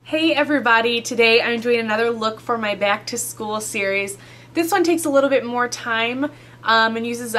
Hey everybody, today I'm doing another look for my back to school series. This one takes a little bit more time and uses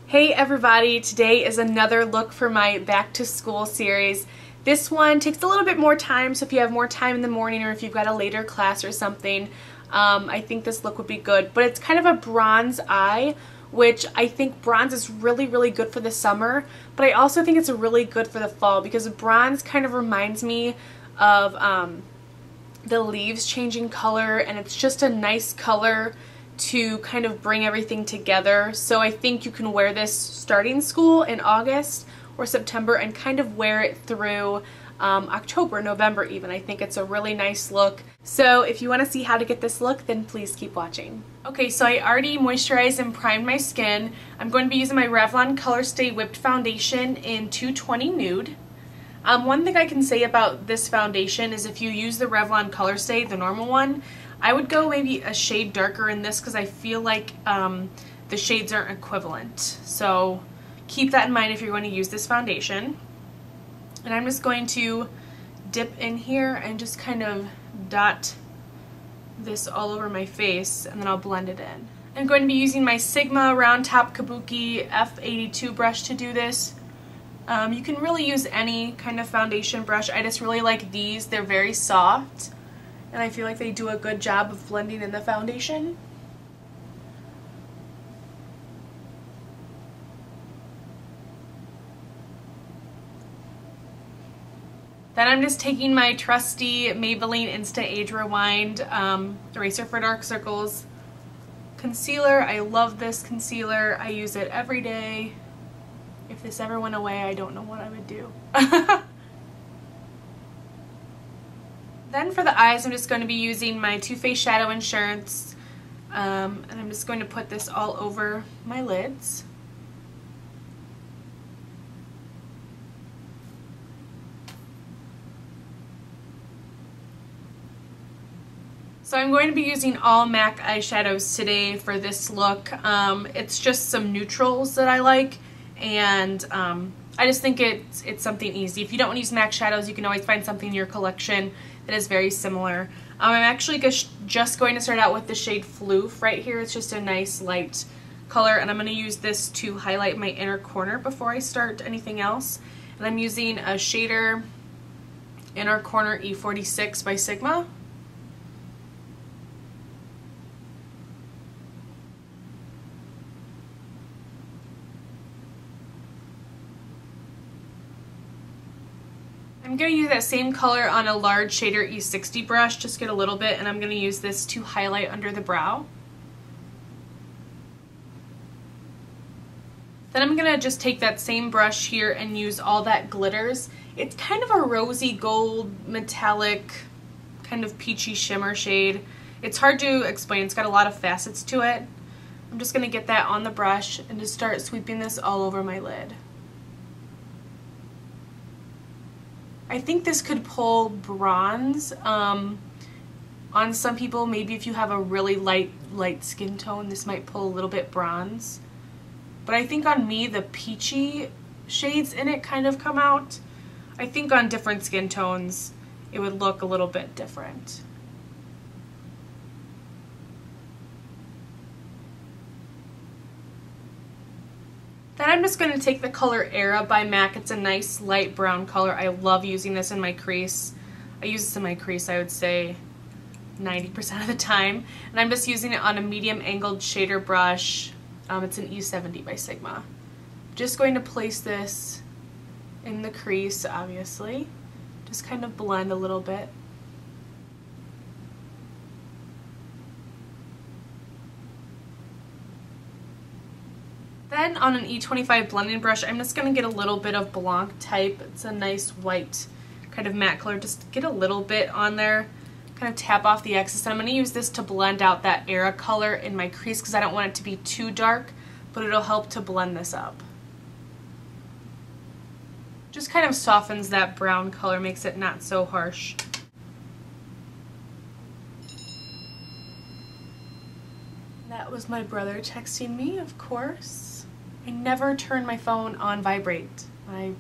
Hey everybody, today is another look for my back to school series. This one takes a little bit more time, so if you have more time in the morning or if you've got a later class or something, I think this look would be good. But it's kind of a bronze eye, which I think bronze is really, really good for the summer, but I also think it's really good for the fall because bronze kind of reminds me of the leaves changing color, and it's just a nice color to kind of bring everything together. So I think you can wear this starting school in August or September and kind of wear it through October, November even. I think it's a really nice look. So if you want to see how to get this look, then please keep watching. Okay, so I already moisturized and primed my skin. I'm going to be using my Revlon Colorstay Whipped Foundation in 220 Nude. One thing I can say about this foundation is if you use the Revlon Colorstay, the normal one, I would go maybe a shade darker in this because I feel like the shades aren't equivalent. So keep that in mind if you're going to use this foundation. And I'm just going to dip in here and just kind of dot this all over my face, and then I'll blend it in. I'm going to be using my Sigma Round Top Kabuki F82 brush to do this. You can really use any kind of foundation brush. I just really like these. They're very soft, and I feel like they do a good job of blending in the foundation. Then I'm just taking my trusty Maybelline Insta Age Rewind eraser for dark circles concealer. I love this concealer. I use it every day. If this ever went away, I don't know what I would do. Then for the eyes, I'm just going to be using my Too Faced Shadow Insurance, and I'm just going to put this all over my lids. So I'm going to be using all MAC eyeshadows today for this look. It's just some neutrals that I like, and I just think it's something easy. If you don't want to use MAC shadows, you can always find something in your collection that is very similar. I'm actually just going to start out with the shade Phloof right here. It's just a nice light color, and I'm going to use this to highlight my inner corner before I start anything else. And I'm using a shader Inner Corner E46 by Sigma. I'm going to use that same color on a large shader E60 brush, just get a little bit, and I'm going to use this to highlight under the brow. Then I'm going to just take that same brush here and use All That Glitters. It's kind of a rosy gold, metallic, kind of peachy shimmer shade. It's hard to explain, it's got a lot of facets to it. I'm just going to get that on the brush and just start sweeping this all over my lid. I think this could pull bronze on some people. Maybe if you have a really light skin tone, this might pull a little bit bronze. But I think on me, the peachy shades in it kind of come out. I think on different skin tones, it would look a little bit different. Then I'm just going to take the color Era by MAC. It's a nice light brown color. I love using this in my crease. I use this in my crease, I would say, 90% of the time. And I'm just using it on a medium angled shader brush. It's an E70 by Sigma. Just going to place this in the crease, obviously. Just kind of blend a little bit. Then on an E25 blending brush, I'm just going to get a little bit of Blanc Type. It's a nice white kind of matte color. Just get a little bit on there, kind of tap off the excess. And I'm going to use this to blend out that Era color in my crease because I don't want it to be too dark, but it'll help to blend this up. Just kind of softens that brown color, makes it not so harsh. That was my brother texting me, of course. I never turn my phone on vibrate. when I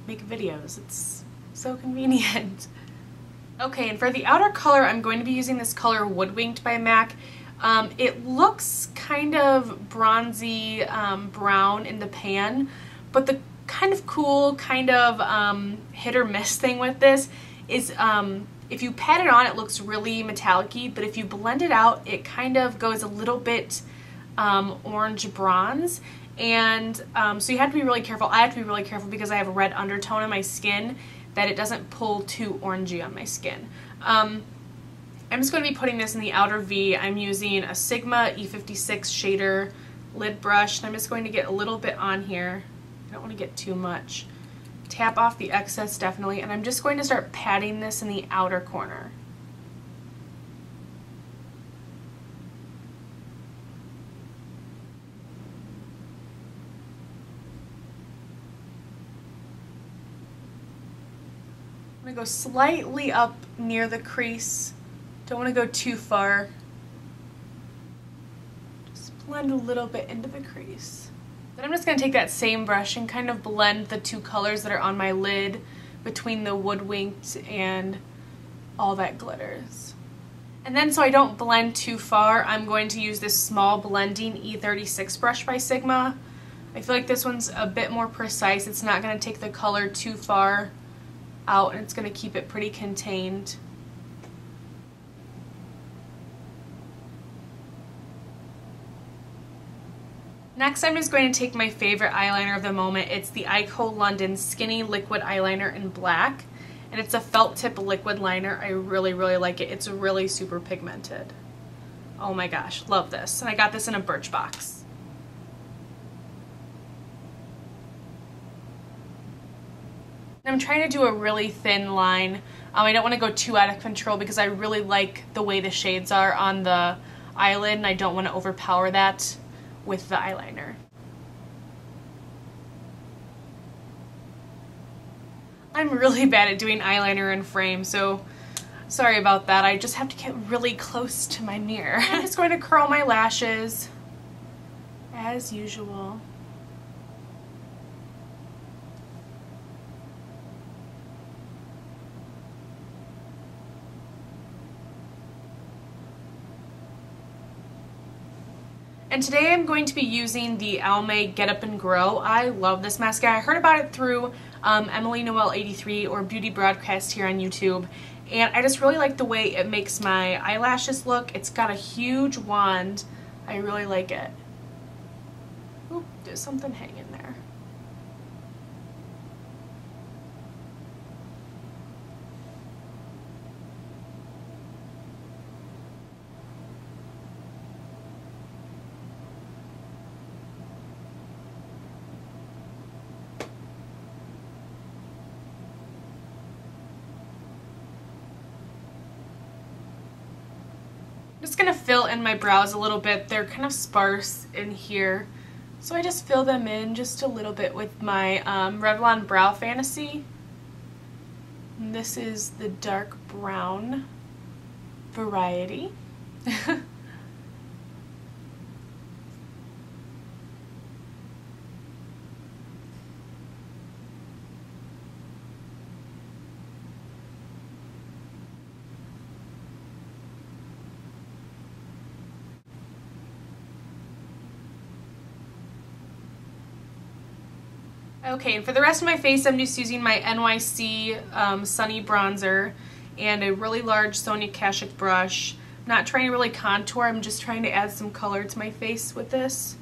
make videos. It's so convenient. Okay, and for the outer color, I'm going to be using this color Woodwinked by MAC. It looks kind of bronzy brown in the pan, but the kind of cool, kind of hit or miss thing with this is if you pat it on, it looks really metallic-y, but if you blend it out, it kind of goes a little bit orange bronze. And so you have to be really careful. I have to be really careful because I have a red undertone in my skin, that it doesn't pull too orangey on my skin. I'm just going to be putting this in the outer V. I'm using a Sigma E56 shader lid brush, and I'm just going to get a little bit on here. I don't want to get too much. Tap off the excess definitely, and I'm just going to start patting this in the outer corner. I'm going to go slightly up near the crease. Don't want to go too far. Just blend a little bit into the crease. Then I'm just going to take that same brush and kind of blend the two colors that are on my lid between the Woodwinked and all that glitters. And then so I don't blend too far, I'm going to use this small blending E36 brush by Sigma. I feel like this one's a bit more precise. It's not going to take the color too far out, and it's going to keep it pretty contained. Next, I'm just going to take my favorite eyeliner of the moment. It's the Eyeko London Skinny Liquid Eyeliner in black, and it's a felt tip liquid liner. I really, really like it. It's really super pigmented. Oh my gosh, love this. And I got this in a Birchbox. I'm trying to do a really thin line. I don't want to go too out of control because I really like the way the shades are on the eyelid, and I don't want to overpower that with the eyeliner. I'm really bad at doing eyeliner in frame, so sorry about that. I just have to get really close to my mirror. I'm just going to curl my lashes as usual. And today I'm going to be using the Almay Get Up and Grow. I love this mascara. I heard about it through Emily Noel 83 or Beauty Broadcast here on YouTube. And I just really like the way it makes my eyelashes look. It's got a huge wand. I really like it. Oop, there's something hanging there. I'm just going to fill in my brows a little bit. They're kind of sparse in here. So I just fill them in just a little bit with my Revlon Brow Fantasy. And this is the dark brown variety. Okay, and for the rest of my face, I'm just using my NYC Sunny Bronzer and a really large Sonia Kashuk brush. I'm not trying to really contour, I'm just trying to add some color to my face with this.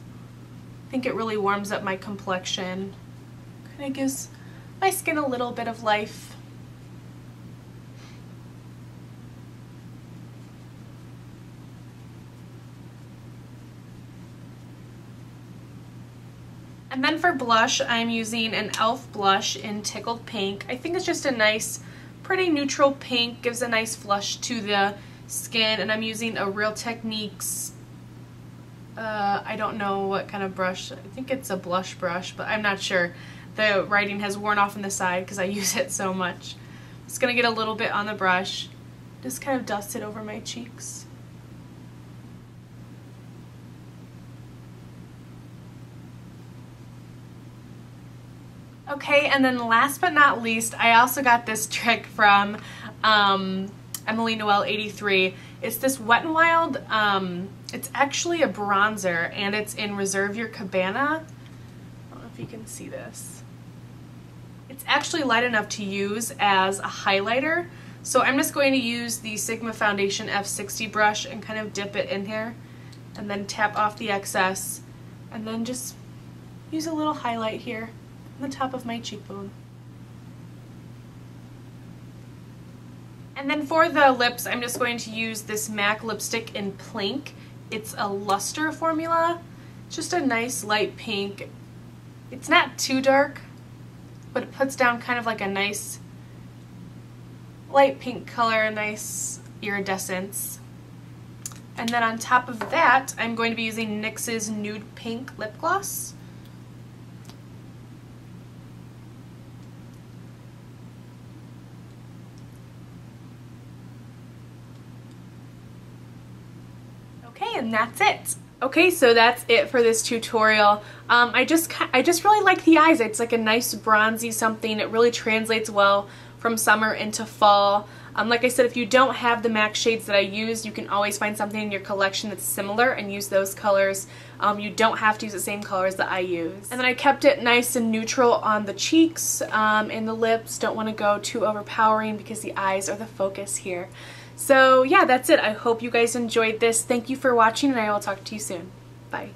I think it really warms up my complexion. Kind of gives my skin a little bit of life. And then for blush, I'm using an e.l.f. blush in Tickled Pink. I think it's just a nice, pretty neutral pink, gives a nice flush to the skin, and I'm using a Real Techniques, I don't know what kind of brush, I think it's a blush brush, but I'm not sure. The writing has worn off on the side because I use it so much. Just going to get a little bit on the brush, just kind of dust it over my cheeks. Okay, and then last but not least, I also got this trick from Emily Noel 83. It's this Wet n Wild, it's actually a bronzer, and it's in Reserve Your Cabana. I don't know if you can see this. It's actually light enough to use as a highlighter, so I'm just going to use the Sigma Foundation F60 brush and kind of dip it in here, and then tap off the excess, and then just use a little highlight here on the top of my cheekbone. And then for the lips, I'm just going to use this MAC lipstick in Plink. It's a luster formula, just a nice light pink. It's not too dark, but it puts down kind of like a nice light pink color, a nice iridescence. And then on top of that, I'm going to be using NYX's Nude Pink Lip Gloss. Okay, and that's it. Okay, so that's it for this tutorial. I just really like the eyes. It's like a nice bronzy something. It really translates well from summer into fall. Like I said, if you don't have the MAC shades that I use, you can always find something in your collection that's similar and use those colors. You don't have to use the same colors that I use. And then I kept it nice and neutral on the cheeks and the lips. Don't want to go too overpowering because the eyes are the focus here. So yeah, that's it. I hope you guys enjoyed this. Thank you for watching, and I will talk to you soon. Bye.